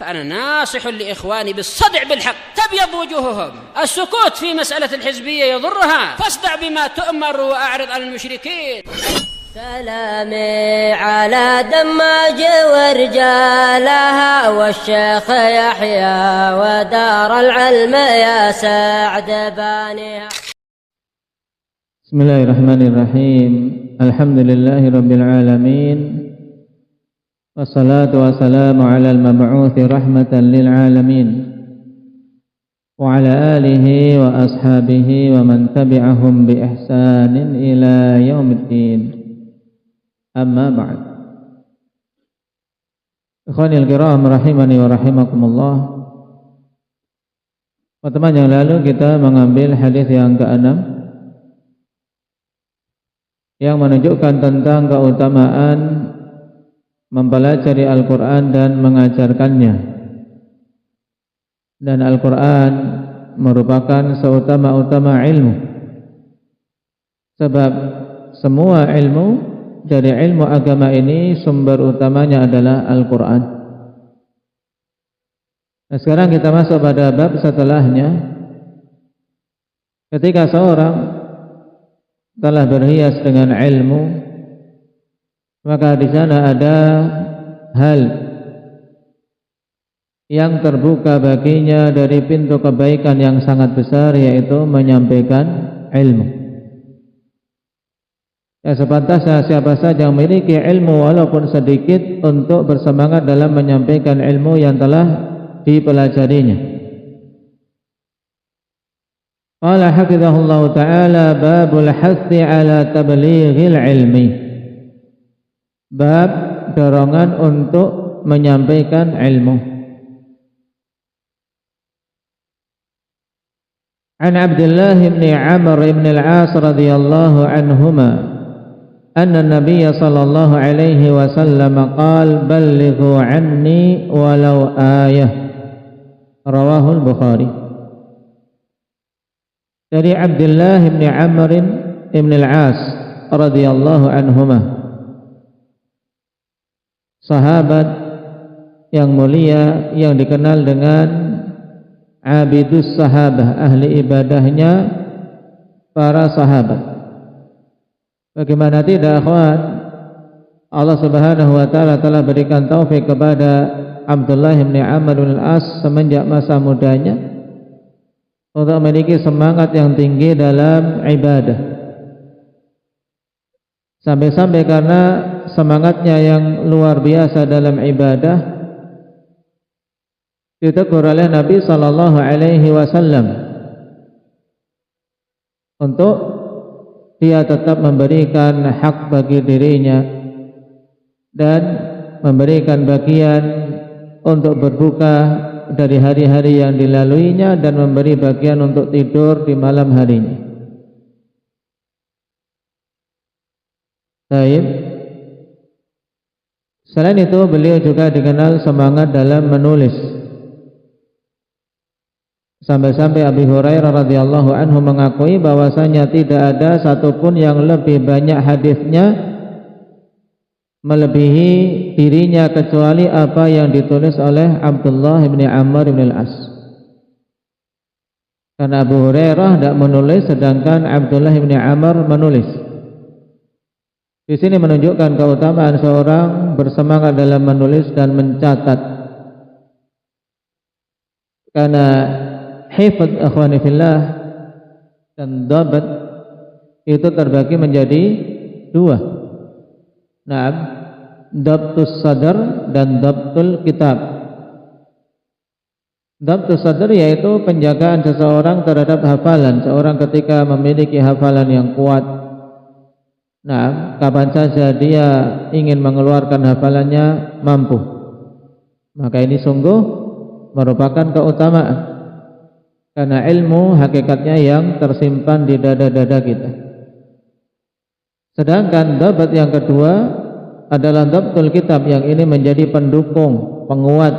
فأنا ناصح لإخواني بالصدع بالحق تبيض وجوههم. السكوت في مسألة الحزبية يضرها، فاصدع بما تؤمر وأعرض عن المشركين. سلامي على دماج ورجالها والشيخ يحيى ودار العلم يا سعد بانيها. بسم الله الرحمن الرحيم. الحمد لله رب العالمين. والصلاة والسلام على المبعوث رحمة للعالمين وعلى آله وأصحابه ومن تبعهم بإحسان إلى يوم الدين. Amma ba'd. Ikhwanil kiram rahimani wa rahimakumullah. Pertemuan yang lalu kita mengambil hadis yang ke-6 yang menunjukkan tentang keutamaan mempelajari Al-Quran dan mengajarkannya. Dan Al-Quran merupakan seutama-utama ilmu, sebab semua ilmu dari ilmu agama ini sumber utamanya adalah Al-Quran. Nah, sekarang kita masuk pada bab setelahnya. Ketika seorang telah berhias dengan ilmu, maka di sana ada hal yang terbuka baginya dari pintu kebaikan yang sangat besar, yaitu menyampaikan ilmu. Ya, sepantasnya siapa saja yang memiliki ilmu walaupun sedikit untuk bersemangat dalam menyampaikan ilmu yang telah dipelajarinya. Qala hafizahullahu ta'ala babul hathi ala tablighil ilmi. Bab dorongan untuk menyampaikan ilmu. An Abdullah bin Amr bin al-As radhiyallahu anhuma أن النبي صلى الله عليه وسلم قال بلغوا عني ولو آية. رواه البخاري. Dari Abdullah bin Amr bin al-As radhiyallahu anhuma, sahabat yang mulia yang dikenal dengan abidus sahabah, ahli ibadahnya para sahabat. Bagaimana tidak, akhwan? Allah Subhanahu wa taala telah berikan taufik kepada Abdullah bin Amr bin al-As semenjak masa mudanya untuk memiliki semangat yang tinggi dalam ibadah. Sampai-sampai karena semangatnya yang luar biasa dalam ibadah, ditegur oleh Nabi sallallahu alaihi wasallam untuk dia tetap memberikan hak bagi dirinya dan memberikan bagian untuk berbuka dari hari-hari yang dilaluinya dan memberi bagian untuk tidur di malam harinya. Baik. Selain itu beliau juga dikenal semangat dalam menulis. Sampai-sampai Abu Hurairah radhiyallahu anhu mengakui bahwasanya tidak ada satupun yang lebih banyak hadisnya melebihi dirinya kecuali apa yang ditulis oleh Abdullah bin Amr bin al-As. Karena Abu Hurairah tidak menulis, sedangkan Abdullah bin Amr menulis. Di sini menunjukkan keutamaan seorang bersemangat dalam menulis dan mencatat. Karena hifdz akhwani fillah dan dhabt itu terbagi menjadi dua. Naam, dhabtus sadar dan dhabtul kitab. Dhabtus sadar yaitu penjagaan seseorang terhadap hafalan. Seorang ketika memiliki hafalan yang kuat, nah, kapan saja dia ingin mengeluarkan hafalannya mampu. Maka ini sungguh merupakan keutamaan. Karena ilmu hakikatnya yang tersimpan di dada-dada kita. Sedangkan dhabt yang kedua adalah dhabtul kitab, yang ini menjadi pendukung, penguat.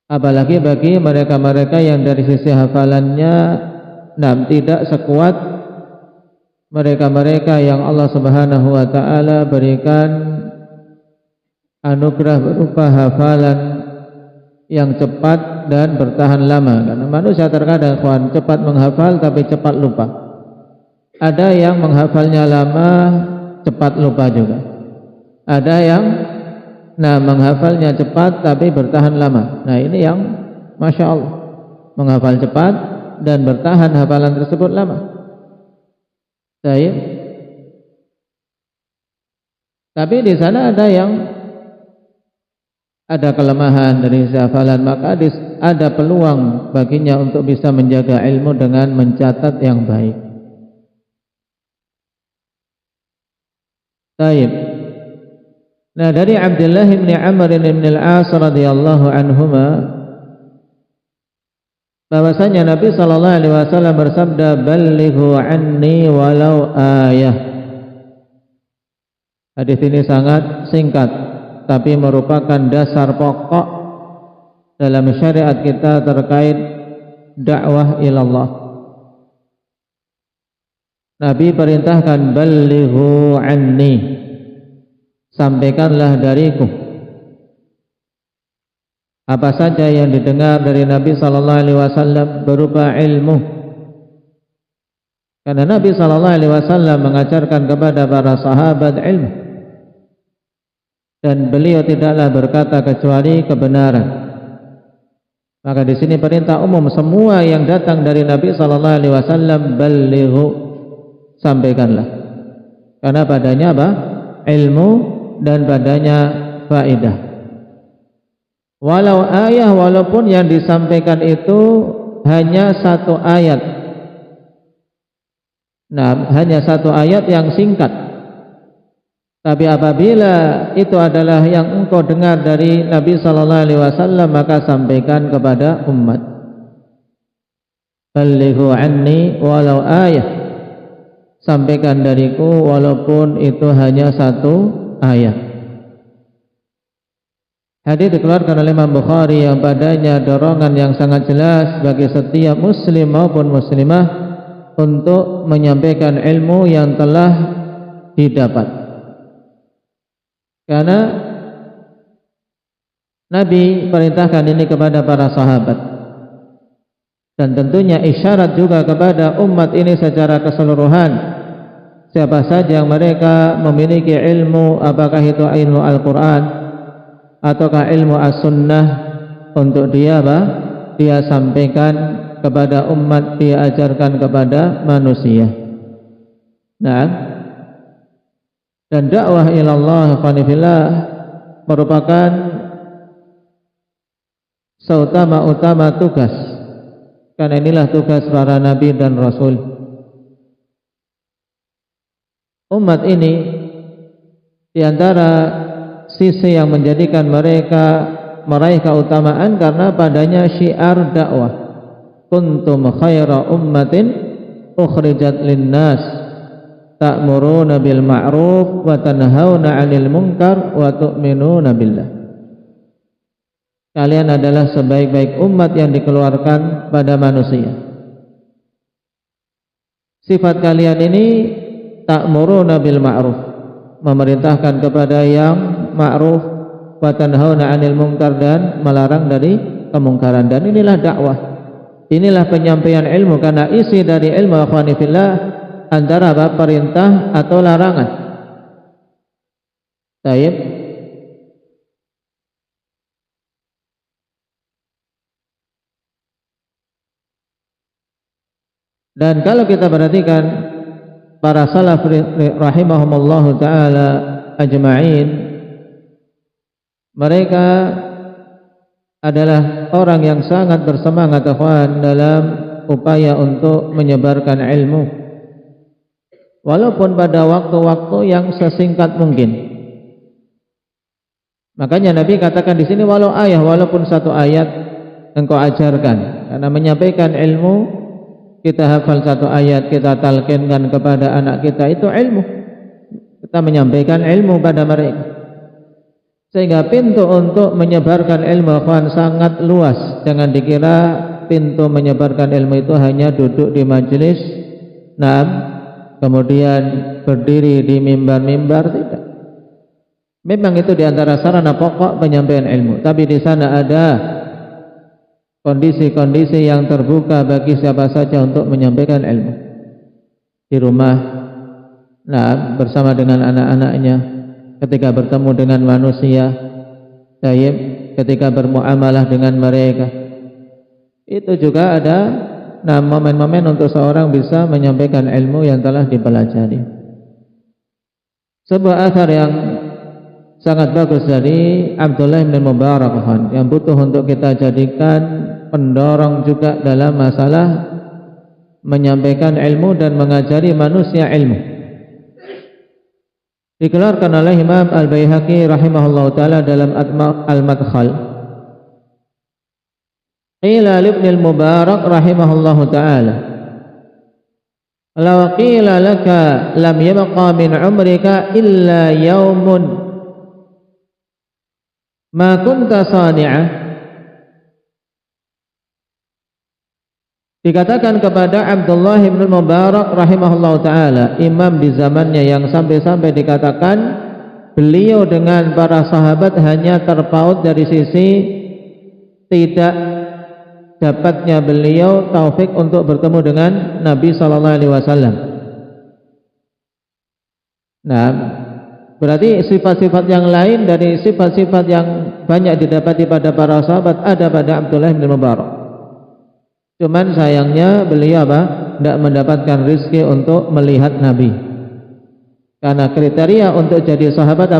Apalagi bagi mereka-mereka yang dari sisi hafalannya tidak sekuat mereka-mereka yang Allah Subhanahu wa taala berikan anugerah berupa hafalan yang cepat dan bertahan lama. Karena manusia terkadang cepat menghafal tapi cepat lupa. Ada yang menghafalnya lama, cepat lupa juga. Ada yang menghafalnya cepat tapi bertahan lama. Nah, ini yang Masya Allah, menghafal cepat dan bertahan hafalan tersebut lama. Baik. Tapi di sana ada yang ada kelemahan dari hafalan, maka ada peluang baginya untuk bisa menjaga ilmu dengan mencatat yang baik. Baik. Nah, dari Abdullah bin Amr bin al-As radhiyallahu anhuma bahwasanya Nabi sallallahu alaihi wasallam bersabda, "Ballighu anni walau ayah." Hadis ini sangat singkat tapi merupakan dasar pokok dalam syariat kita terkait dakwah ilallah. Nabi perintahkan, "Ballighu anni." Sampaikanlah dariku apa saja yang didengar dari Nabi sallallahu alaihi wasallam berupa ilmu. Karena Nabi sallallahu alaihi wasallam mengajarkan kepada para sahabat ilmu, dan beliau tidaklah berkata kecuali kebenaran. Maka di sini perintah umum, semua yang datang dari Nabi sallallahu alaihi wasallam, ballighu, sampaikanlah. Karena padanya apa? Ilmu dan padanya faedah. Walau ayat, walaupun yang disampaikan itu hanya satu ayat. Nah, hanya satu ayat yang singkat. Tapi apabila itu adalah yang engkau dengar dari Nabi sallallahu alaihi wasallam, maka sampaikan kepada umat. Ballighu anni walau ayat. Sampaikan dariku walaupun itu hanya satu ayat. Hadis dikeluarkan oleh Imam Bukhari yang padanya dorongan yang sangat jelas bagi setiap muslim maupun muslimah untuk menyampaikan ilmu yang telah didapat. Karena Nabi perintahkan ini kepada para sahabat, dan tentunya isyarat juga kepada umat ini secara keseluruhan. Siapa saja yang mereka memiliki ilmu, apakah itu ilmu Al-Quran ataukah ilmu As-Sunnah, untuk dia dia sampaikan kepada umat, dia ajarkan kepada manusia. Nah, dan dakwah ilallah fanifillah merupakan seutama-utama tugas, karena inilah tugas para nabi dan rasul. Umat ini diantara sisi yang menjadikan mereka meraih keutamaan karena padanya syiar dakwah, kuntum khaira ummatin ukhrijat linnas ta'muruna bil ma'ruf wa tanhauna 'anil munkar wa tu'minuna billah. Kalian adalah sebaik-baik umat yang dikeluarkan pada manusia. Sifat kalian ini ta'muruna bil ma'ruf, memerintahkan kepada yang ma'ruf, wa tanhauna 'anil munkar, dan melarang dari kemungkaran. Dan inilah dakwah, inilah penyampaian ilmu, karena isi dari ilmu akhwani fillah antara perintah atau larangan. Baik. Dan kalau kita perhatikan para salaf rahimahumullahu ta'ala ajma'in, mereka adalah orang yang sangat bersemangat ikhwan dalam upaya untuk menyebarkan ilmu, walaupun pada waktu-waktu yang sesingkat mungkin. Makanya Nabi katakan di sini, walau ayat, walaupun satu ayat engkau ajarkan. Karena menyampaikan ilmu, kita hafal satu ayat, kita talqinkan kepada anak kita, itu ilmu. Kita menyampaikan ilmu pada mereka. Sehingga pintu untuk menyebarkan ilmu akhwan sangat luas. Jangan dikira pintu menyebarkan ilmu itu hanya duduk di majelis, kemudian berdiri di mimbar-mimbar, tidak. Memang itu diantara sarana pokok penyampaian ilmu, tapi di sana ada kondisi-kondisi yang terbuka bagi siapa saja untuk menyampaikan ilmu. Di rumah, nah, bersama dengan anak-anaknya, ketika bertemu dengan manusia, ketika bermuamalah dengan mereka. Itu juga ada momen-momen untuk seorang bisa menyampaikan ilmu yang telah dipelajari. Sebuah athar yang sangat bagus dari Abdullah bin Mubarak yang butuh untuk kita jadikan pendorong juga dalam masalah menyampaikan ilmu dan mengajari manusia ilmu. Dikeluarkan oleh Imam Al-Baihaqi rahimahullah ta'ala dalam Al-Madkhal. Qila li Ibn al-Mubarak rahimahullah ta'ala, law qila laka lam yabqa min umrika illa yawmun ma kunta sani'ah. Dikatakan kepada Abdullah bin Mubarak rahimahullah ta'ala, imam di zamannya yang sampai-sampai dikatakan beliau dengan para sahabat hanya terpaut dari sisi tidak dapatnya beliau taufik untuk bertemu dengan Nabi sallallahu alaihi wasallam. Nah, berarti sifat-sifat yang lain dari sifat-sifat yang banyak didapati pada para sahabat ada pada Abdullah bin Mubarak. Cuman sayangnya beliau tidak mendapatkan rezeki untuk melihat Nabi. Karena kriteria untuk jadi sahabat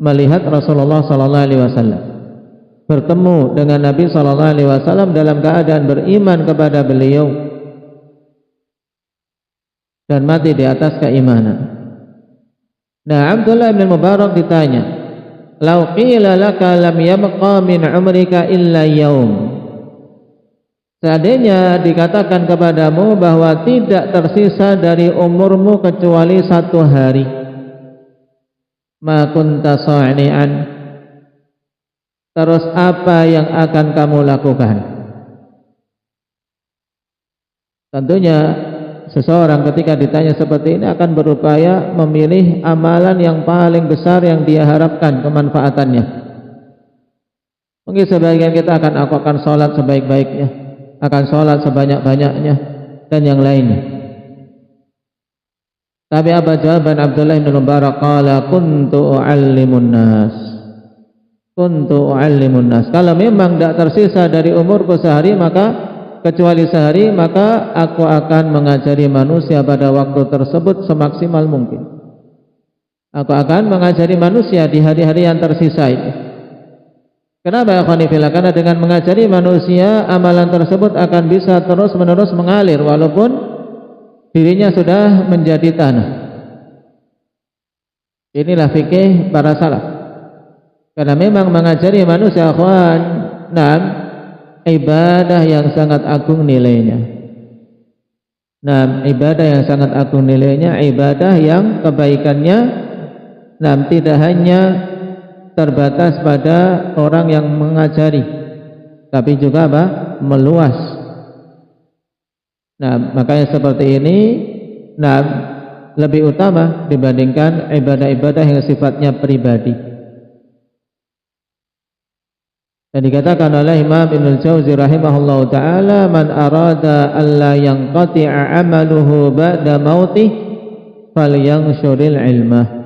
melihat Rasulullah sallallahu alaihi wasallam. Bertemu dengan Nabi sallallahu alaihi wasallam dalam keadaan beriman kepada beliau dan mati di atas keimanan. Nah, Abdullah bin Mubarak ditanya, "Lau qila laka lam yabqa min umrika illa yaum." Seandainya dikatakan kepadamu bahwa tidak tersisa dari umurmu kecuali satu hari, ma kunta sani'an, terus apa yang akan kamu lakukan? Tentunya seseorang ketika ditanya seperti ini akan berupaya memilih amalan yang paling besar yang dia harapkan kemanfaatannya. Mungkin sebagian kita akan sholat sebaik-baiknya, akan sholat sebanyak-banyaknya, dan yang lainnya. Tapi apa jawaban Abdullah bin Mubarak? Qala kuntu u'allimun nas. Kuntu u'allimun nas. Kalau memang tidak tersisa dari umurku sehari, kecuali sehari, maka aku akan mengajari manusia pada waktu tersebut semaksimal mungkin. Aku akan mengajari manusia di hari-hari yang tersisa itu. Kenapa ya Khanifillah? Karena dengan mengajari manusia, amalan tersebut akan bisa terus-menerus mengalir walaupun dirinya sudah menjadi tanah. Inilah fikih para salaf. Karena memang mengajari manusia ibadah yang sangat agung nilainya. Ibadah yang sangat agung nilainya, ibadah yang kebaikannya tidak hanya terbatas pada orang yang mengajari, tapi juga meluas. Makanya seperti ini lebih utama dibandingkan ibadah-ibadah yang sifatnya pribadi. Dan dikatakan oleh Imam Ibnul Jauzi rahimahullahu ta'ala, man arada alla yanqati'a amaluhu ba'da mautih falyanshuril ilmah.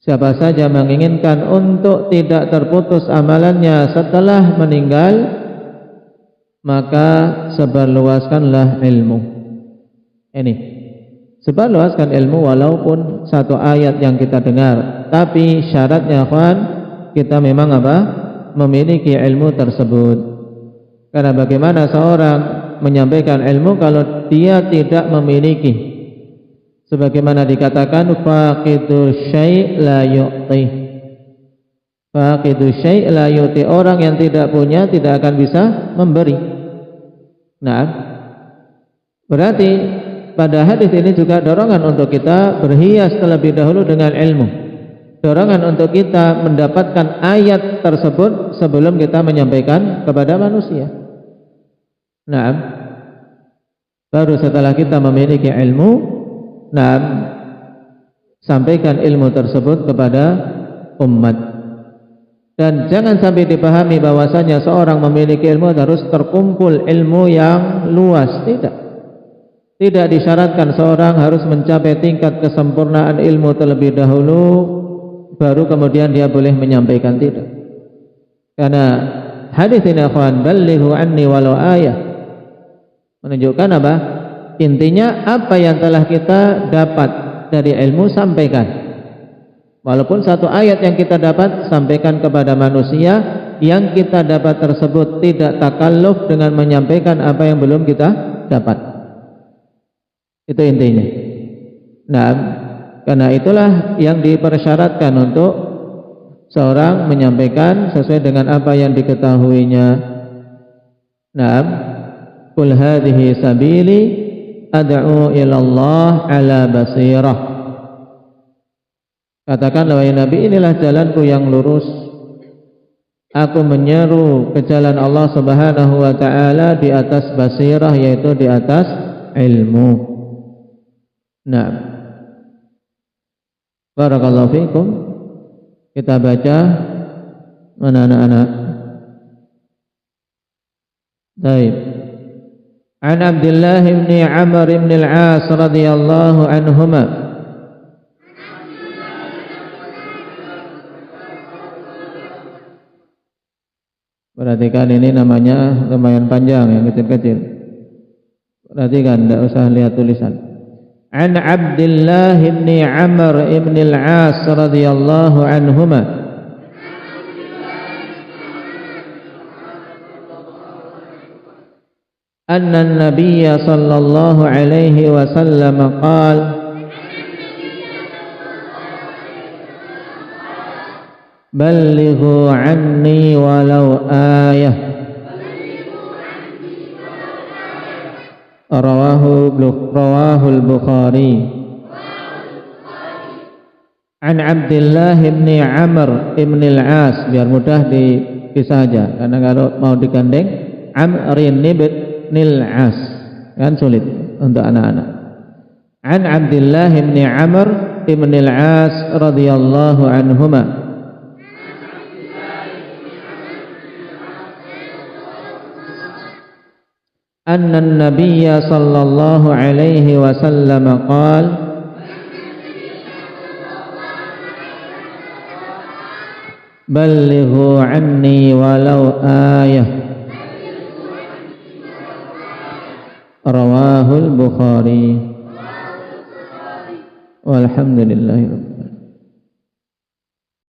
Siapa saja menginginkan untuk tidak terputus amalannya setelah meninggal, maka sebarluaskanlah ilmu. Ini sebarluaskan ilmu walaupun satu ayat yang kita dengar, tapi syaratnya kita memang memiliki ilmu tersebut. Karena bagaimana seorang menyampaikan ilmu kalau dia tidak memiliki? Sebagaimana dikatakan faqidu syai' la yu'ti. Faqidu syai' la yu'ti, orang yang tidak punya tidak akan bisa memberi. Berarti pada hadis ini juga dorongan untuk kita berhias terlebih dahulu dengan ilmu. Dorongan untuk kita mendapatkan ayat tersebut sebelum kita menyampaikan kepada manusia. Baru setelah kita memiliki ilmu, sampaikan ilmu tersebut kepada umat. Dan jangan sampai dipahami bahwasanya seorang memiliki ilmu harus terkumpul ilmu yang luas. Tidak disyaratkan seorang harus mencapai tingkat kesempurnaan ilmu terlebih dahulu baru kemudian dia boleh menyampaikan, tidak. Karena hadis ini akhwan, ballighu anni walau ayah, menunjukkan apa? Intinya apa yang telah kita dapat dari ilmu sampaikan. Walaupun satu ayat yang kita dapat sampaikan kepada manusia, yang kita dapat tersebut tidak takalluf dengan menyampaikan apa yang belum kita dapat. Itu intinya. Nah, karena itulah yang dipersyaratkan untuk seorang menyampaikan sesuai dengan apa yang diketahuinya. Naam, qul hadhihi sabili ad'u ila Allah ala basirah. Katakanlah wahai Nabi, inilah jalanku yang lurus. Aku menyeru ke jalan Allah Subhanahu wa taala di atas basirah, yaitu di atas ilmu. Naam. Barakallahu fiikum. Kita baca mana anak-anak. Baik. An Abdullah bin Amr bin al-As radhiyallahu anhuma. Perhatikan, ini namanya lumayan panjang, yang kecil-kecil. Perhatikan, tidak usah lihat tulisan. An Abdullah bin Amr bin al-As radhiyallahu anhuma. Anna an-nabiy sallallahu alaihi wasallam qala ballighu anni walau ayah. Rawahu al-Bukhari. An Abdullah bin Amr bin al-As, biar mudah dipisah saja, karena kalau mau digandeng Amrin bin al-As kan sulit untuk anak-anak. An Abdullah bin Amr bin al-As radhiyallahu anhuma. أن النبي صلى الله عليه وسلم قال بلغوا عني ولو آية. رواه البخاري. والحمد لله رب العالمين.